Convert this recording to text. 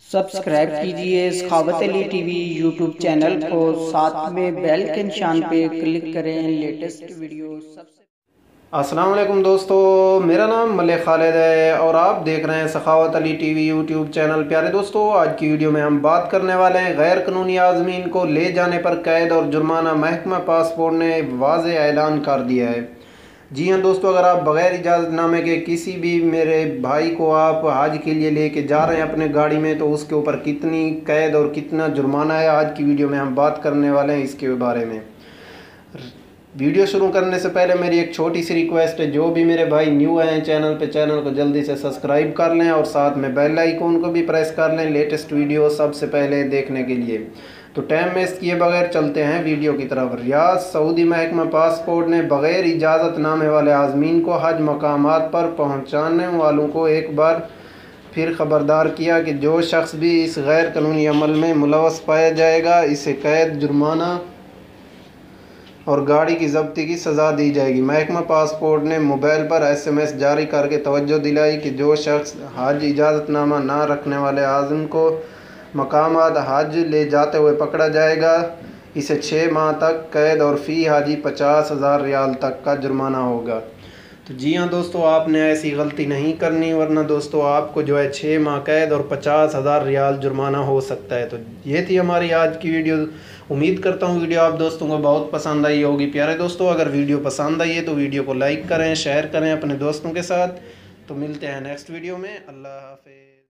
Subscribe कीजिए सखावत Ali TV YouTube channel को, साथ में बेल के निशान पे क्लिक करें लेटेस्ट वीडियो सबसे। अस्सलाम वालेकुम दोस्तों, मेरा नाम मलिक खालिद है और आप देख रहे हैं सखावत अली टीवी यूट्यूब चैनल। प्यारे दोस्तों, आज की वीडियो में हम बात करने वाले हैं गैर कानूनी आज़मीन को ले जाने पर कैद और जुर्माना। महकमा पासपोर्ट ने वाज़ेह ऐलान कर दिया है। जी हाँ दोस्तों, अगर आप बग़ैर इजाज़तनामे के किसी भी मेरे भाई को आप हज के लिए लेके जा रहे हैं अपने गाड़ी में, तो उसके ऊपर कितनी कैद और कितना जुर्माना है, आज की वीडियो में हम बात करने वाले हैं इसके बारे में। वीडियो शुरू करने से पहले मेरी एक छोटी सी रिक्वेस्ट है, जो भी मेरे भाई न्यू हैं चैनल पे, चैनल को जल्दी से सब्सक्राइब कर लें और साथ में बेल आइकन को भी प्रेस कर लें लेटेस्ट वीडियो सबसे पहले देखने के लिए। तो टाइम वेस्ट किए बगैर चलते हैं वीडियो की तरफ। रियाद सऊदी महकमा पासपोर्ट ने बग़ैर इजाज़तनामे वाले आज़मीन को हज मकामात पर पहुँचाने वालों को एक बार फिर ख़बरदार किया कि जो शख्स भी इस गैर कानूनी अमल में मुलव्वस पाया जाएगा, इसे कैद, जुर्माना और गाड़ी की ज़ब्ती की सज़ा दी जाएगी। महकमा पासपोर्ट ने मोबाइल पर SMS जारी करके तवज्जो दिलाई कि जो शख्स हज इजाज़तनामा ना रखने वाले आज़म को मकामात हज ले जाते हुए पकड़ा जाएगा, इसे 6 माह तक कैद और फ़ी हाजी 50,000 रियाल तक का जुर्माना होगा। तो जी हाँ दोस्तों, आपने ऐसी गलती नहीं करनी, वरना दोस्तों आपको जो है 6 माह कैद और 50,000 रियाल जुर्माना हो सकता है। तो ये थी हमारी आज की वीडियो। उम्मीद करता हूँ वीडियो आप दोस्तों को बहुत पसंद आई होगी। प्यारे दोस्तों, अगर वीडियो पसंद आई है तो वीडियो को लाइक करें, शेयर करें अपने दोस्तों के साथ। तो मिलते हैं नेक्स्ट वीडियो में। अल्लाह हाफ़िज़।